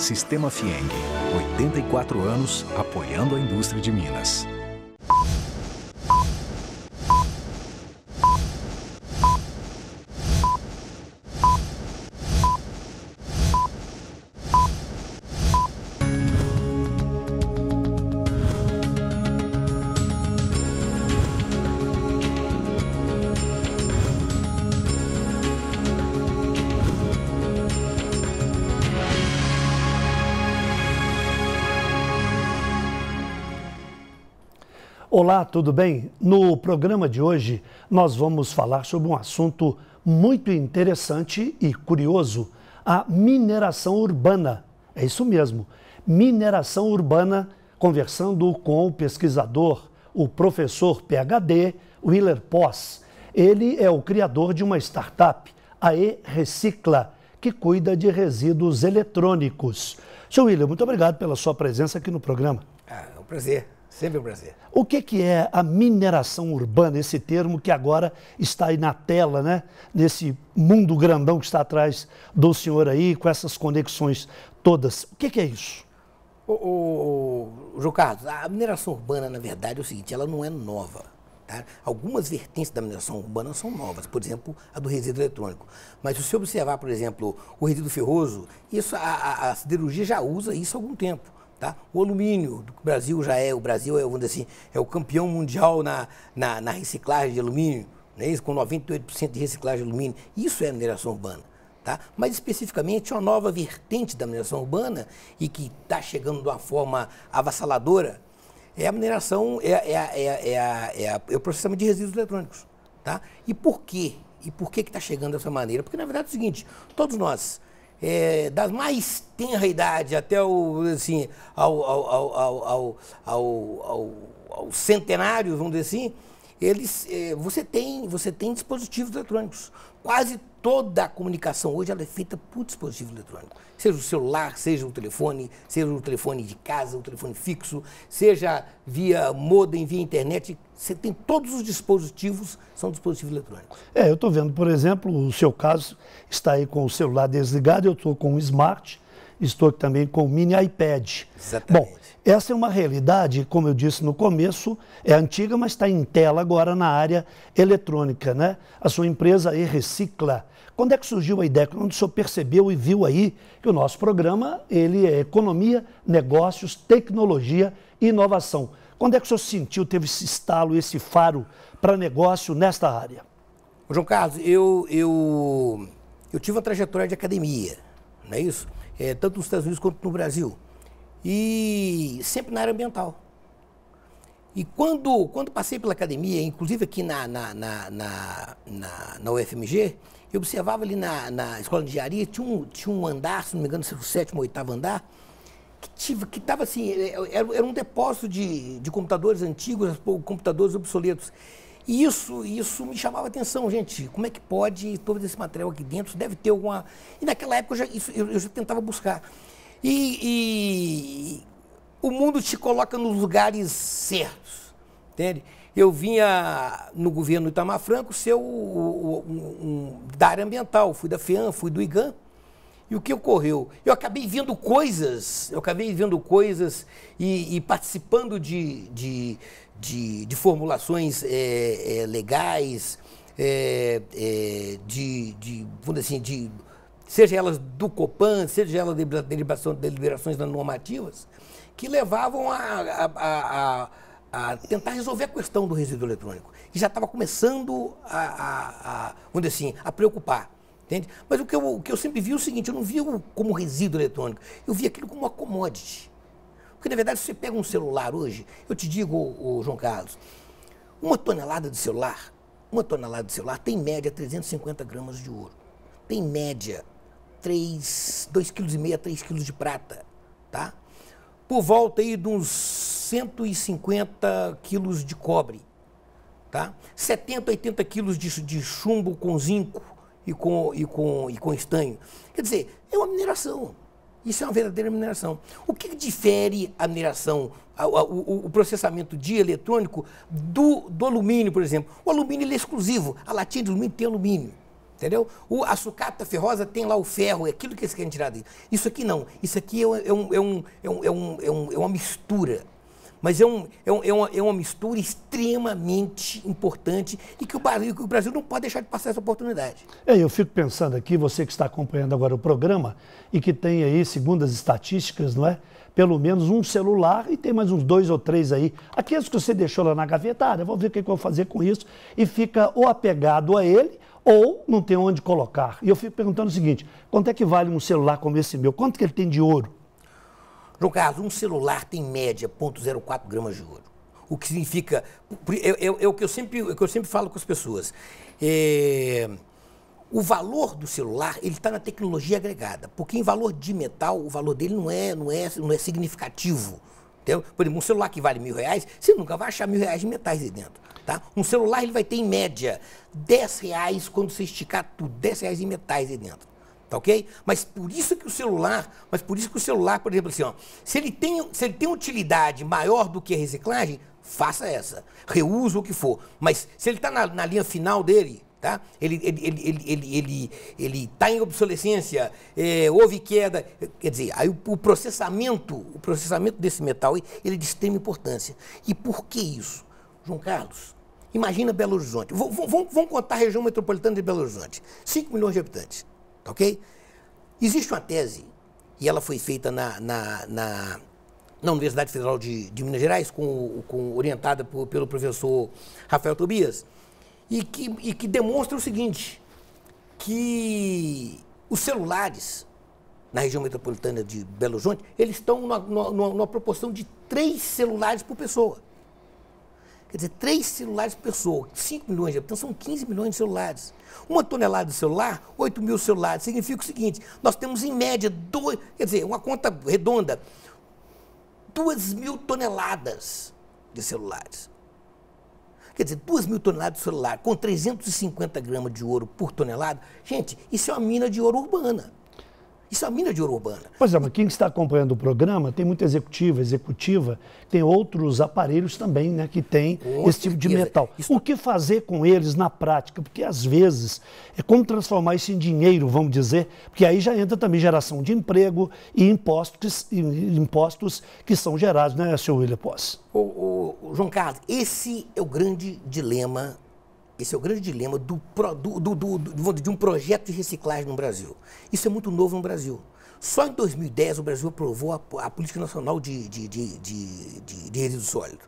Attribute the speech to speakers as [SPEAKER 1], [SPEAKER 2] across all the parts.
[SPEAKER 1] Sistema Fieng, 84 anos apoiando a indústria de Minas.
[SPEAKER 2] Olá, tudo bem? No programa de hoje nós vamos falar sobre um assunto muito interessante e curioso, a mineração urbana. É isso mesmo, mineração urbana, conversando com o pesquisador, o professor PhD, Willer Poss. Ele é o criador de uma startup, a E-Recicla, que cuida de resíduos eletrônicos. Sr. Willer, muito obrigado pela sua presença aqui no programa.
[SPEAKER 3] É um prazer. Sempre um prazer.
[SPEAKER 2] O que é a mineração urbana, esse termo que agora está aí na tela, né? Nesse mundo grandão que está atrás do senhor aí, com essas conexões todas. O que é isso?
[SPEAKER 3] João Carlos, a mineração urbana, na verdade, é o seguinte, ela não é nova. Tá? Algumas vertentes da mineração urbana são novas, por exemplo, a do resíduo eletrônico. Mas se você observar, por exemplo, o resíduo ferroso, isso, a siderurgia já usa isso há algum tempo. Tá? O alumínio, o Brasil vamos dizer assim, é o campeão mundial na reciclagem de alumínio, não é isso? Com 98% de reciclagem de alumínio. Isso é mineração urbana. Tá? Mas especificamente uma nova vertente da mineração urbana e que está chegando de uma forma avassaladora é a mineração, é o processamento de resíduos eletrônicos. Tá? E por quê? E por que está chegando dessa maneira? Porque na verdade é o seguinte, todos nós, das mais tenra idade até assim, aos centenários, vamos dizer assim, você tem dispositivos eletrônicos. Quase toda a comunicação hoje ela é feita por dispositivo eletrônico. Seja o celular, seja o telefone de casa, o telefone fixo, seja via modem, via internet, você tem todos os dispositivos, são dispositivos eletrônicos.
[SPEAKER 2] Eu estou vendo, por exemplo, o seu caso está aí com o celular desligado, eu estou com o Smart, estou também com o mini iPad.
[SPEAKER 3] Exatamente.
[SPEAKER 2] Bom, essa é uma realidade, como eu disse no começo, é antiga, mas está em tela agora na área eletrônica, né? A sua empresa E-Recicla. Quando é que surgiu a ideia? Quando o senhor percebeu e viu aí que o nosso programa, ele é economia, negócios, tecnologia e inovação. Quando é que o senhor sentiu, teve esse estalo, esse faro para negócio nesta área?
[SPEAKER 3] João Carlos, eu tive uma trajetória de academia, não é isso? Tanto nos Estados Unidos quanto no Brasil. E sempre na área ambiental. E quando passei pela academia, inclusive aqui na UFMG, eu observava ali na escola de engenharia, tinha um andar, se não me engano, o 7º ou 8º andar, que estava assim, era um depósito de computadores antigos, computadores obsoletos. E isso me chamava a atenção, gente. Como é que pode todo esse material aqui dentro? Deve ter alguma... E naquela época eu já tentava buscar. E o mundo te coloca nos lugares certos, entende? Eu vinha no governo Itamar Franco ser da área ambiental, fui da FEAM, fui do IGAM. E o que ocorreu? Eu acabei vendo coisas e participando de formulações legais, vamos dizer assim, seja elas do Copan, seja elas deliberações normativas, que levavam a tentar resolver a questão do resíduo eletrônico. E já estava começando vamos dizer assim, a preocupar. Entende? Mas o que eu sempre vi é o seguinte, eu não via como resíduo eletrônico, eu via aquilo como uma commodity. Porque, na verdade, se você pega um celular hoje, eu te digo, João Carlos, uma tonelada de celular tem em média 350 gramas de ouro. Tem em média 2,5 kg, 3 kg de prata, tá? Por volta aí de uns 150 quilos de cobre, tá? 70, 80 quilos de chumbo com zinco e com estanho. Quer dizer, é uma mineração. Isso é uma verdadeira mineração. O que difere a mineração, o processamento de eletrônico do alumínio, por exemplo? O alumínio ele é exclusivo. A latinha de alumínio tem alumínio. Entendeu? A sucata ferrosa tem lá o ferro, é aquilo que eles querem tirar dele. Isso aqui não. Isso aqui é uma mistura. Mas é uma mistura extremamente importante e que o Brasil não pode deixar de passar essa oportunidade.
[SPEAKER 2] Eu fico pensando aqui, você que está acompanhando agora o programa e que tem aí, segundo as estatísticas, não é? Pelo menos um celular e tem mais uns 2 ou 3 aí. Aqueles que você deixou lá na gaveta, eu vou ver o que eu vou fazer com isso. E fica ou apegado a ele ou não tem onde colocar. E eu fico perguntando o seguinte, quanto é que vale um celular como esse meu? Quanto que ele tem de ouro?
[SPEAKER 3] João Carlos, um celular tem em média 0,04 gramas de ouro. O que significa, é o que eu sempre falo com as pessoas. O valor do celular, ele está na tecnologia agregada, porque em valor de metal, o valor dele não é significativo. Entendeu? Por exemplo, um celular que vale R$1.000, você nunca vai achar R$1.000 de metais aí dentro. Tá? Um celular ele vai ter em média R$10 quando você esticar tudo, R$10 em metais aí dentro. Tá ok? Mas por isso que o celular, por exemplo, assim, ó, se ele tem utilidade maior do que a reciclagem, faça essa. Reúsa o que for. Mas se ele está na linha final dele, tá? Ele está em obsolescência, houve queda, quer dizer, aí o processamento desse metal ele é de extrema importância. E por que isso? João Carlos, imagina Belo Horizonte. Vamos contar a região metropolitana de Belo Horizonte. 5 milhões de habitantes. Ok? Existe uma tese, e ela foi feita na Universidade Federal de Minas Gerais, orientada pelo professor Rafael Tobias, e que demonstra o seguinte, que os celulares na região metropolitana de Belo Horizonte, eles estão numa proporção de 3 celulares por pessoa. Quer dizer, 3 celulares por pessoa, 5 milhões de habitantes, são 15 milhões de celulares. 1 tonelada de celular, 8 mil celulares. Significa o seguinte, nós temos em média, quer dizer, uma conta redonda, 2.000 toneladas de celulares. Quer dizer, 2.000 toneladas de celular com 350 gramas de ouro por tonelada. Gente, isso é uma mina de ouro urbana. Isso é uma mina de ouro urbana.
[SPEAKER 2] Pois é, mas quem está acompanhando o programa, tem muita executiva, tem outros aparelhos também, né, que tem esse tipo de metal. O que fazer com eles na prática? Porque às vezes é como transformar isso em dinheiro, vamos dizer, porque aí já entra também geração de emprego e impostos que são gerados, né, senhor William Posse?
[SPEAKER 3] João Carlos, esse é o grande dilema. Esse é o grande dilema de um projeto de reciclagem no Brasil. Isso é muito novo no Brasil. Só em 2010 o Brasil aprovou a Política Nacional de Resíduo Sólido.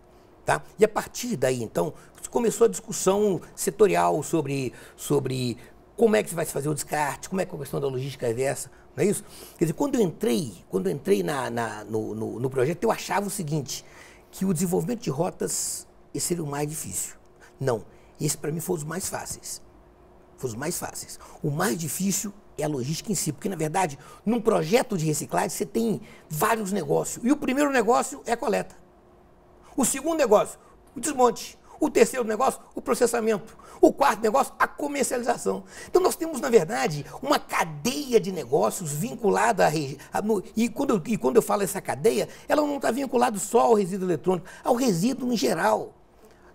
[SPEAKER 3] Tá? E a partir daí, então, começou a discussão setorial sobre como é que vai se fazer o descarte, como é que a questão da logística reversa, não é isso? Quer dizer, quando eu entrei no projeto, eu achava o seguinte, que o desenvolvimento de rotas esse seria o mais difícil. Não. Esse, para mim, foi os mais fáceis. Foi os mais fáceis. O mais difícil é a logística em si, porque, na verdade, num projeto de reciclagem, você tem vários negócios. E o primeiro negócio é a coleta. O segundo negócio, o desmonte. O terceiro negócio, o processamento. O quarto negócio, a comercialização. Então, nós temos, na verdade, uma cadeia de negócios vinculada e quando eu falo essa cadeia, ela não está vinculada só ao resíduo eletrônico, ao resíduo em geral.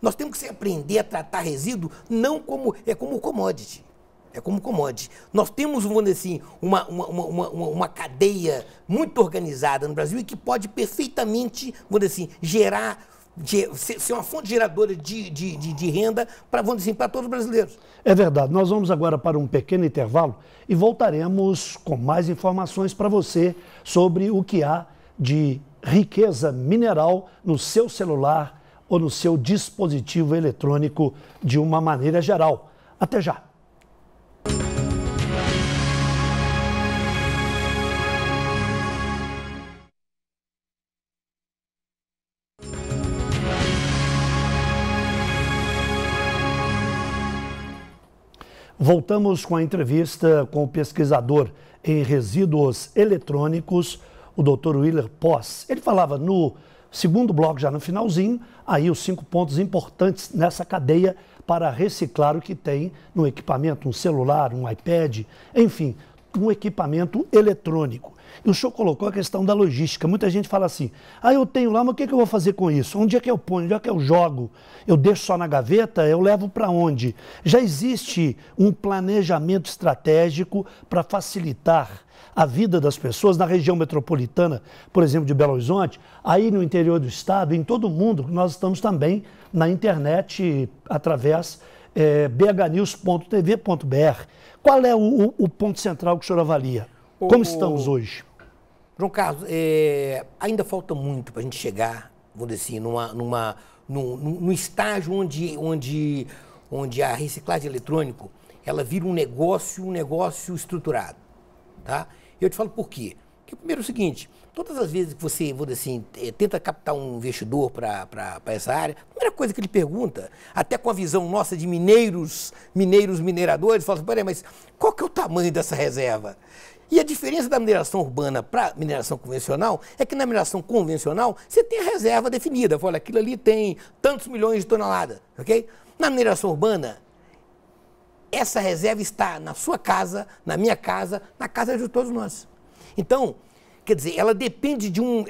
[SPEAKER 3] Nós temos que aprender a tratar resíduo não como commodity. É como commodity. Nós temos, vamos dizer assim, uma cadeia muito organizada no Brasil e que pode perfeitamente, vamos dizer assim, ser uma fonte geradora de renda para, vamos dizer assim, para todos os brasileiros.
[SPEAKER 2] É verdade. Nós vamos agora para um pequeno intervalo e voltaremos com mais informações para você sobre o que há de riqueza mineral no seu celular ou no seu dispositivo eletrônico de uma maneira geral. Até já! Voltamos com a entrevista com o pesquisador em resíduos eletrônicos, o Dr. William Posse. Ele falava no segundo bloco, já no finalzinho, aí os 5 pontos importantes nessa cadeia para reciclar o que tem no equipamento, um celular, um iPad, enfim, um equipamento eletrônico. E o senhor colocou a questão da logística. Muita gente fala assim, eu tenho lá, mas o que eu vou fazer com isso? Onde é que eu ponho? Onde é que eu jogo? Eu deixo só na gaveta? Eu levo para onde? Já existe um planejamento estratégico para facilitar a vida das pessoas na região metropolitana, por exemplo, de Belo Horizonte, aí no interior do estado, em todo o mundo, nós estamos também na internet através bhnews.tv.br. Qual é o ponto central que o senhor avalia? Como estamos hoje?
[SPEAKER 3] João Carlos, ainda falta muito para a gente chegar, vamos dizer assim, num estágio onde a reciclagem eletrônica ela vira um negócio estruturado. Tá? Eu te falo por quê. Porque, primeiro, é o seguinte, todas as vezes que você, vou dizer assim, tenta captar um investidor para essa área, a primeira coisa que ele pergunta, até com a visão nossa de mineradores, fala assim, peraí, mas qual que é o tamanho dessa reserva? E a diferença da mineração urbana para a mineração convencional é que na mineração convencional você tem a reserva definida. Olha, aquilo ali tem tantos milhões de toneladas, ok? Na mineração urbana, essa reserva está na sua casa, na minha casa, na casa de todos nós. Então, quer dizer, ela depende de um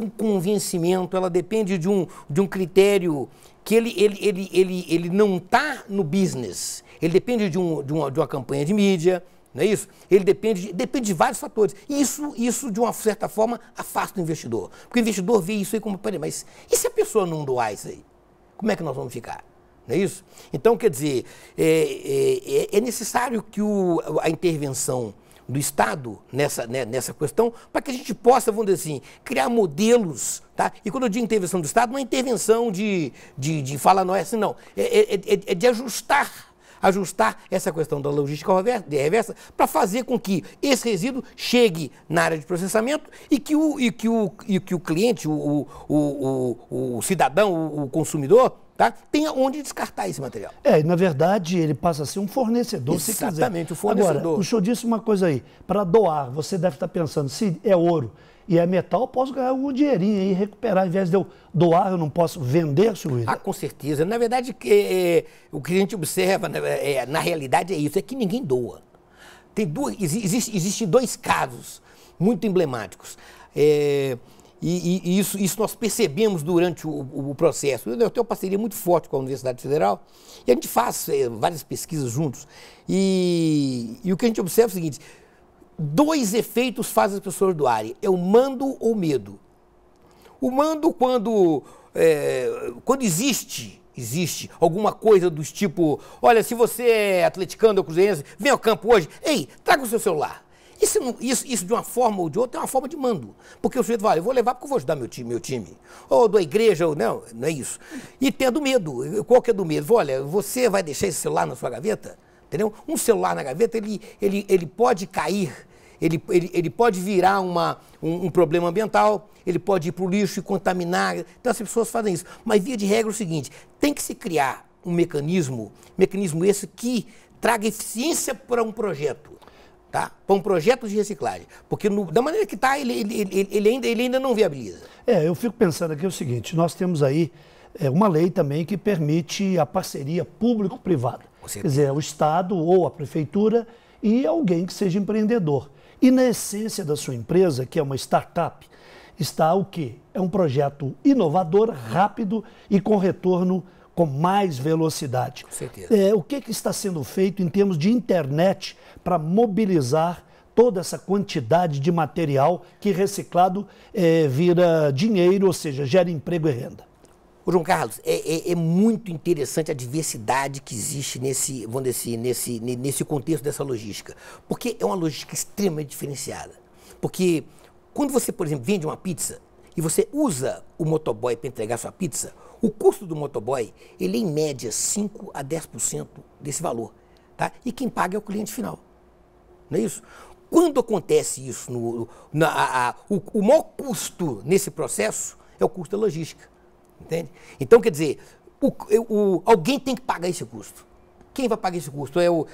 [SPEAKER 3] convencimento, ela depende de um critério que ele não está no business. Ele depende de uma campanha de mídia, não é isso? Ele depende de vários fatores. E isso, de uma certa forma, afasta o investidor. Porque o investidor vê isso aí como, peraí, mas e se a pessoa não doar isso aí? Como é que nós vamos ficar? Não é isso? Então, quer dizer, é necessário que a intervenção do Estado nessa questão, para que a gente possa, vamos dizer assim, criar modelos, tá? E quando eu digo intervenção do Estado, não é intervenção de falar, não é assim, não. É de ajustar essa questão da logística reversa para fazer com que esse resíduo chegue na área de processamento e que o cliente, o cidadão, o consumidor, tá, tenha onde descartar esse material.
[SPEAKER 2] Na verdade, ele passa a ser um fornecedor, se quiser.
[SPEAKER 3] Exatamente, o fornecedor.
[SPEAKER 2] Agora, o senhor disse uma coisa aí, para doar, você deve estar pensando, se é ouro e é metal, eu posso ganhar algum dinheirinho aí e recuperar. Ao invés de eu doar, eu não posso vender, senhor Luiz?
[SPEAKER 3] Com certeza. Na verdade, o que a gente observa, na realidade, é isso, é que ninguém doa. Existem dois casos muito emblemáticos. E isso nós percebemos durante o processo. Eu tenho uma parceria muito forte com a Universidade Federal e a gente faz várias pesquisas juntos. E o que a gente observa é o seguinte, dois efeitos fazem as pessoas doarem, é o mando ou medo. O mando quando existe alguma coisa dos tipo, olha, se você é atleticano ou cruzeirense, vem ao campo hoje, ei, traga o seu celular. Isso de uma forma ou de outra é uma forma de mando. Porque o sujeito fala, eu vou levar porque eu vou ajudar meu time. Ou da igreja, ou não é isso. E tem a do medo. Qual que é do medo? Olha, você vai deixar esse celular na sua gaveta? Entendeu? Um celular na gaveta, ele pode cair, ele pode virar um problema ambiental, ele pode ir para o lixo e contaminar. Então as pessoas fazem isso. Mas via de regra é o seguinte, tem que se criar um mecanismo esse que traga eficiência para um projeto. Tá? Para um projeto de reciclagem. Porque da maneira que está, ele ainda não viabiliza.
[SPEAKER 2] Eu fico pensando aqui o seguinte, nós temos aí uma lei também que permite a parceria público-privada. Quer dizer, o Estado ou a Prefeitura e alguém que seja empreendedor. E na essência da sua empresa, que é uma startup, está o quê? É um projeto inovador, rápido e com retorno com mais velocidade.
[SPEAKER 3] Com certeza.
[SPEAKER 2] O que está sendo feito em termos de internet para mobilizar toda essa quantidade de material que reciclado vira dinheiro, ou seja, gera emprego e renda?
[SPEAKER 3] João Carlos, é muito interessante a diversidade que existe nesse contexto dessa logística. Porque é uma logística extremamente diferenciada. Porque quando você, por exemplo, vende uma pizza e você usa o motoboy para entregar sua pizza, o custo do motoboy, ele é em média 5 a 10% desse valor. Tá? E quem paga é o cliente final. Não é isso? Quando acontece isso, o maior custo nesse processo é o custo da logística. Entende? Então, quer dizer, alguém tem que pagar esse custo. Quem vai pagar esse custo? É o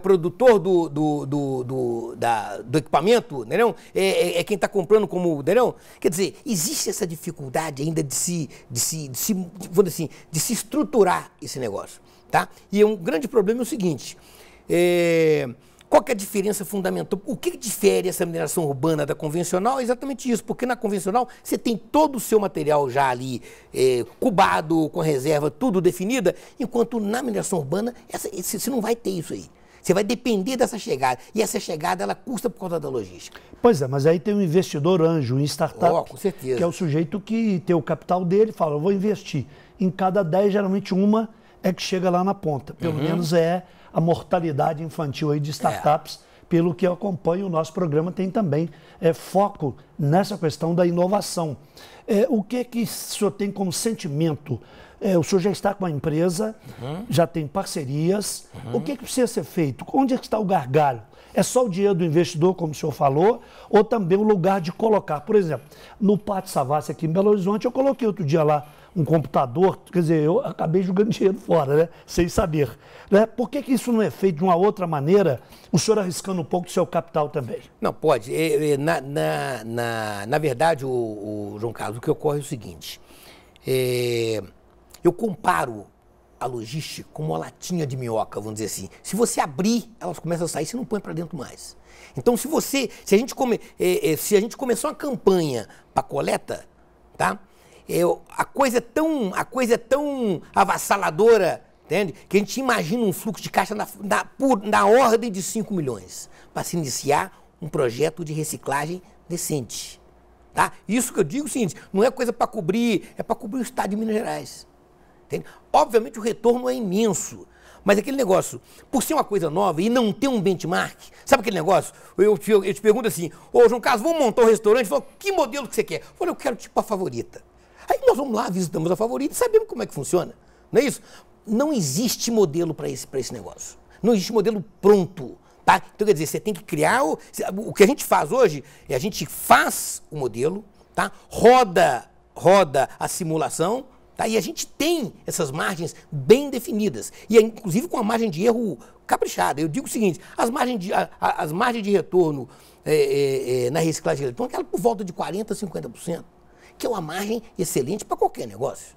[SPEAKER 3] produtor do equipamento? Não? É quem está comprando como... Não? Quer dizer, existe essa dificuldade ainda de se estruturar esse negócio. Tá? E um grande problema é o seguinte, Qual que é a diferença fundamental? O que difere essa mineração urbana da convencional? É exatamente isso, porque na convencional você tem todo o seu material já ali cubado, com reserva, tudo definida, enquanto na mineração urbana você não vai ter isso aí. Você vai depender dessa chegada. E essa chegada, ela custa por causa da logística.
[SPEAKER 2] Pois é, mas aí tem um investidor anjo em startup,
[SPEAKER 3] com certeza.
[SPEAKER 2] Que é o sujeito que tem o capital dele e fala, eu vou investir. Em cada 10, geralmente uma é que chega lá na ponta. Pelo menos é a mortalidade infantil aí de startups, pelo que eu acompanho, o nosso programa tem também foco nessa questão da inovação. O que o senhor tem como sentimento? O senhor já está com a empresa, já tem parcerias. O que precisa ser feito? Onde é que está o gargalo? É só o dinheiro do investidor, como o senhor falou, ou também o lugar de colocar? Por exemplo, no Pátio Savassi aqui em Belo Horizonte, eu coloquei outro dia lá um computador, quer dizer, eu acabei jogando dinheiro fora, né? Sem saber. Né? Por que isso não é feito de uma outra maneira, o senhor arriscando um pouco do seu capital também?
[SPEAKER 3] Não, pode. Na verdade, João Carlos, o que ocorre é o seguinte, eu comparo a logística como uma latinha de minhoca, vamos dizer assim. Se você abrir, elas começam a sair, você não põe para dentro mais. Então, se a gente começou uma campanha para coleta, tá? A coisa é tão avassaladora, entende? Que a gente imagina um fluxo de caixa na ordem de 5 milhões para se iniciar um projeto de reciclagem decente. Tá? Isso que eu digo é o seguinte, não é coisa para cobrir, é para cobrir o estado de Minas Gerais. Entende? Obviamente o retorno é imenso, mas aquele negócio, por ser uma coisa nova e não ter um benchmark, sabe aquele negócio? Eu te pergunto assim, ô João Carlos, vamos montar um restaurante? Falo, que modelo que você quer? Eu falo, eu quero tipo a Favorita. Aí nós vamos lá, visitamos a Favorita e sabemos como é que funciona. Não é isso? Não existe modelo para esse negócio. Não existe modelo pronto. Tá? Então, quer dizer, você tem que criar... O que a gente faz hoje é a gente faz o modelo, tá? roda a simulação, tá? E a gente tem essas margens bem definidas. E inclusive com a margem de erro caprichada. Eu digo o seguinte, as margens de retorno na reciclagem eletrônica, ela por volta de 40% a 50%. Que é uma margem excelente para qualquer negócio.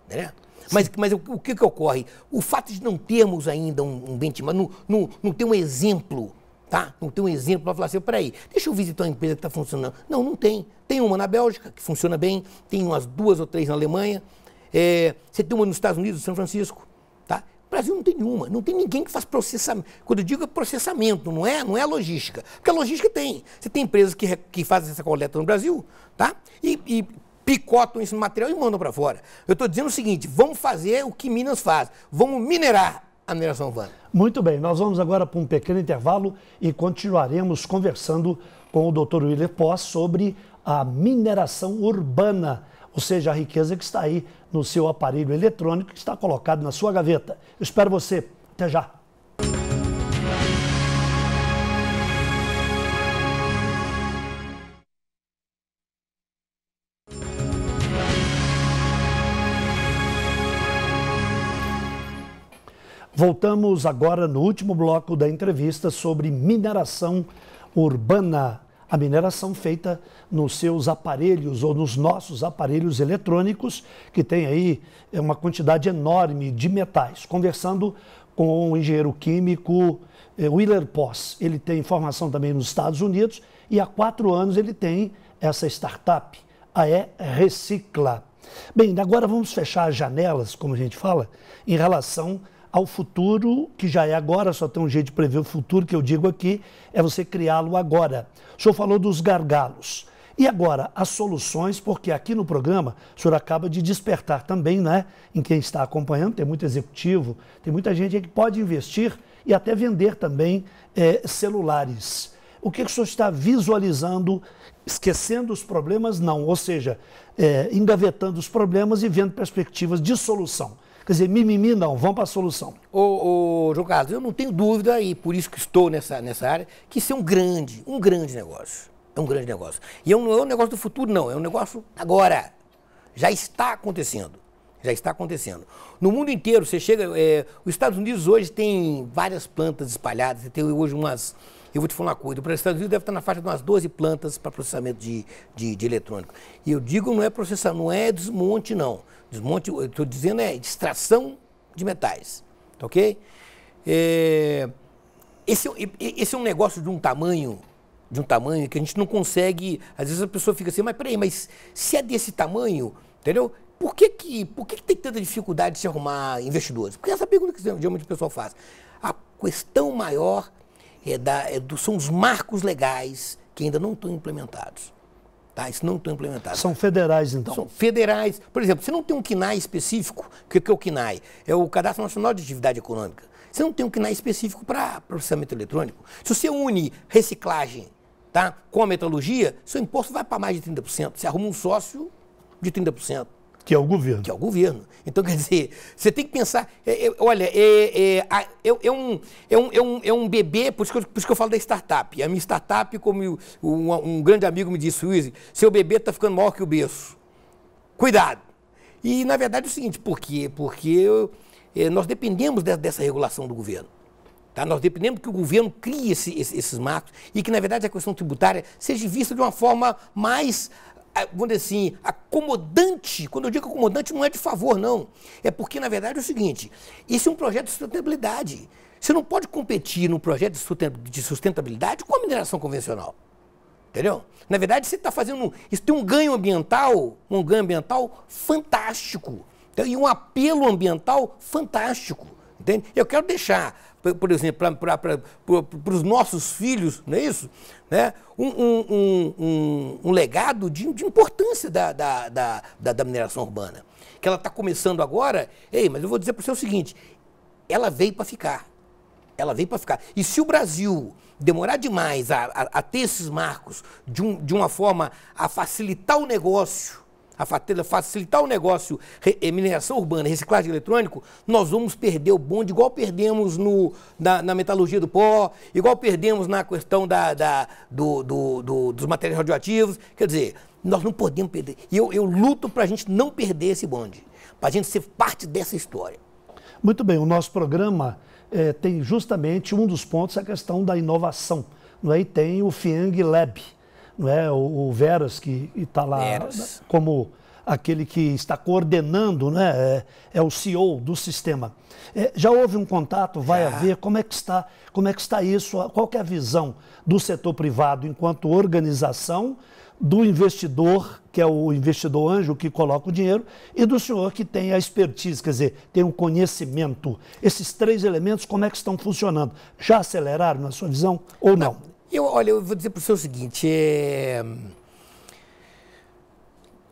[SPEAKER 3] Né? Mas o que ocorre? O fato de não termos ainda um benchmark, não ter um exemplo, tá? Não ter um exemplo para falar assim, peraí, deixa eu visitar uma empresa que está funcionando. Não tem. Tem uma na Bélgica, que funciona bem, tem umas 2 ou 3 na Alemanha, você tem uma nos Estados Unidos, São Francisco, tá? O Brasil não tem nenhuma, não tem ninguém que faz processamento. Quando eu digo processamento, não é logística. Porque a logística tem. Você tem empresas que fazem essa coleta no Brasil, tá? E picotam esse material e mandam para fora. Eu estou dizendo o seguinte, vamos fazer o que Minas faz. Vamos minerar a mineração urbana.
[SPEAKER 2] Muito bem, nós vamos agora para um pequeno intervalo e continuaremos conversando com o Dr. Willer Posse sobre a mineração urbana, ou seja, a riqueza que está aí no seu aparelho eletrônico que está colocado na sua gaveta. Eu espero você. Até já. Voltamos agora no último bloco da entrevista sobre mineração urbana. A mineração feita nos seus aparelhos ou nos nossos aparelhos eletrônicos, que tem aí uma quantidade enorme de metais. Conversando com o engenheiro químico Willer Posse. Ele tem formação também nos Estados Unidos e há 4 anos ele tem essa startup, a Recicla. Bem, agora vamos fechar as janelas, como a gente fala, em relação ao futuro, que já é agora, só tem um jeito de prever o futuro, que eu digo aqui, é você criá-lo agora. O senhor falou dos gargalos. E agora, as soluções, porque aqui no programa, o senhor acaba de despertar também, né, em quem está acompanhando, tem muito executivo, tem muita gente aí que pode investir e até vender também celulares. O que o senhor está visualizando, esquecendo os problemas? Não, ou seja, engavetando os problemas e vendo perspectivas de solução. Quer dizer, mimimi não, vamos para a solução.
[SPEAKER 3] João Carlos, eu não tenho dúvida, e por isso que estou nessa área, que isso é um grande negócio. É um grande negócio. E não é um negócio do futuro, não, é um negócio agora. Já está acontecendo. No mundo inteiro, você chega... os Estados Unidos hoje tem várias plantas espalhadas, você tem hoje umas... Eu vou te falar uma coisa, os Estados Unidos deve estar na faixa de umas 12 plantas para processamento de eletrônico. E eu digo, não é processamento, não é desmonte, não. Desmonte, eu estou dizendo, é extração de metais, ok? esse é um negócio de um tamanho que a gente não consegue. Às vezes a pessoa fica assim, mas peraí, mas se é desse tamanho, entendeu? Por que tem tanta dificuldade de se arrumar investidores? Porque essa pergunta que geralmente o pessoal faz. A questão maior são os marcos legais que ainda não estão implementados. Tá? Isso não estão implementados.
[SPEAKER 2] São federais, então? São
[SPEAKER 3] federais. Por exemplo, você não tem um CNAE específico. O que é o CNAE? É o Cadastro Nacional de Atividade Econômica. Você não tem um CNAE específico para processamento eletrônico. Se você une reciclagem, tá, com a metalurgia, seu imposto vai para mais de 30%. Você arruma um sócio de 30%.
[SPEAKER 2] Que é o governo.
[SPEAKER 3] Que é o governo. Então, quer dizer, você tem que pensar... olha, é um bebê, por isso que eu falo da startup. A minha startup, como um grande amigo me disse, Luiz, seu bebê está ficando maior que o berço. Cuidado. E, na verdade, é o seguinte, por quê? Porque nós dependemos dessa regulação do governo. Tá? Nós dependemos que o governo crie esses marcos e que, na verdade, a questão tributária seja vista de uma forma mais... vamos dizer assim, acomodante. Quando eu digo acomodante, não é de favor, não. É porque, na verdade, é o seguinte, isso é um projeto de sustentabilidade. Você não pode competir num projeto de sustentabilidade com a mineração convencional. Entendeu? Na verdade, você está fazendo... Isso tem um ganho ambiental fantástico. E um apelo ambiental fantástico. Entende? Eu quero deixar, por exemplo, para os nossos filhos, não é isso? Né? Um legado de importância da mineração urbana. Que ela está começando agora, mas eu vou dizer para você o seguinte, ela veio para ficar. Ela veio para ficar. E se o Brasil demorar demais a ter esses marcos de uma forma a facilitar o negócio, mineração urbana, reciclagem eletrônico, nós vamos perder o bonde, igual perdemos na metalurgia do pó, igual perdemos na questão dos materiais radioativos. Quer dizer, nós não podemos perder. E eu luto para a gente não perder esse bonde, para a gente ser parte dessa história.
[SPEAKER 2] Muito bem, o nosso programa tem justamente um dos pontos a questão da inovação. Não é? E tem o FIANG Lab. Não é? O Veras, que está lá como aquele que está coordenando, né? É o CEO do sistema. Já houve um contato? Vai haver? Como é que está isso? Qual que é a visão do setor privado enquanto organização, do investidor, que é o investidor anjo que coloca o dinheiro, e do senhor que tem a expertise, quer dizer, tem um conhecimento. Esses três elementos, como é que estão funcionando? Já aceleraram na sua visão ou não?
[SPEAKER 3] Eu vou dizer para o senhor o seguinte,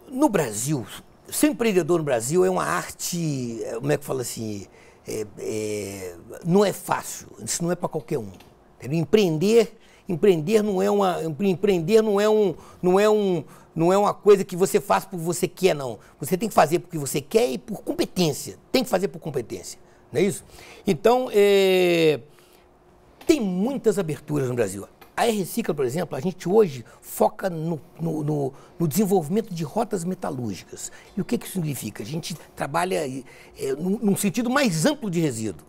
[SPEAKER 3] no Brasil, ser empreendedor no Brasil é uma arte, como é que fala assim, não é fácil, isso não é para qualquer um. Empreender não é uma coisa que você faz porque você quer, não. Você tem que fazer porque você quer e por competência. Tem que fazer por competência, não é isso? Então, tem muitas aberturas no Brasil. A R-Cicla, por exemplo, a gente hoje foca no desenvolvimento de rotas metalúrgicas. E o que isso significa? A gente trabalha num sentido mais amplo de resíduo.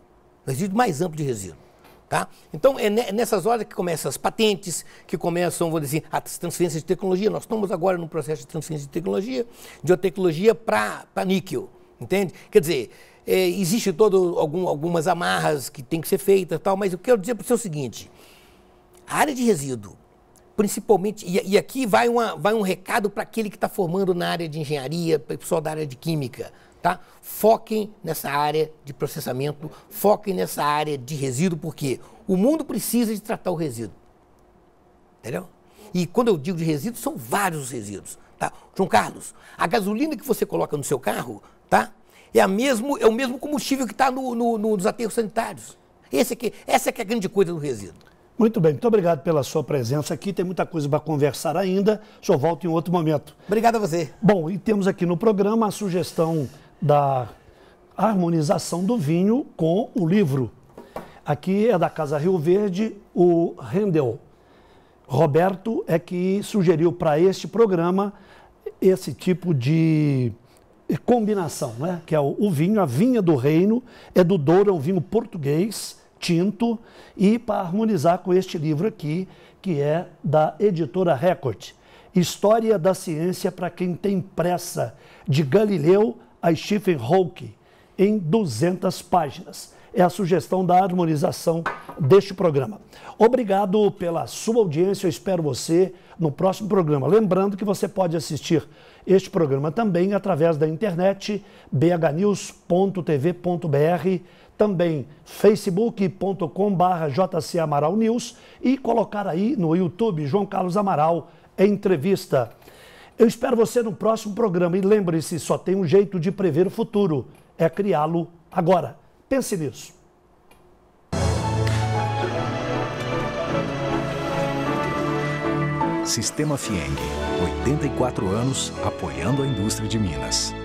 [SPEAKER 3] Tá? Então, é nessas horas que começam as patentes, que começam, vou dizer, as transferências de tecnologia. Nós estamos agora no processo de transferência de uma tecnologia para níquel, entende? Quer dizer, existe algumas amarras que tem que ser feitas, tal, mas eu quero dizer para você o seguinte, a área de resíduo, principalmente, e aqui vai um recado para aquele que está formando na área de engenharia, para o pessoal da área de química, tá? Foquem nessa área de processamento, foquem nessa área de resíduo, porque o mundo precisa de tratar o resíduo, entendeu? E quando eu digo de resíduo, são vários os resíduos, tá? João Carlos, a gasolina que você coloca no seu carro, tá? É o mesmo combustível que está nos aterros sanitários. Essa é que é a grande coisa do resíduo.
[SPEAKER 2] Muito bem, muito obrigado pela sua presença aqui. Tem muita coisa para conversar ainda. O senhor volta em outro momento.
[SPEAKER 3] Obrigado a você.
[SPEAKER 2] Bom, e temos aqui no programa a sugestão da harmonização do vinho com o livro. Aqui é da Casa Rio Verde, o Rendel. Roberto é que sugeriu para este programa esse tipo de combinação, né? Que é o vinho, a vinha do reino, é do Douro, é um vinho português, tinto, e para harmonizar com este livro aqui, que é da editora Record, História da Ciência para quem tem pressa, de Galileu a Stephen Hawking, em 200 páginas. é a sugestão da harmonização deste programa. Obrigado pela sua audiência, eu espero você no próximo programa. Lembrando que você pode assistir este programa também através da internet, bhnews.tv.br, também facebook.com/JC Amaral News e colocar aí no YouTube João Carlos Amaral Entrevista. Eu espero você no próximo programa e lembre-se, só tem um jeito de prever o futuro, é criá-lo agora. Pense nisso.
[SPEAKER 1] Sistema Fieng, 84 anos apoiando a indústria de Minas.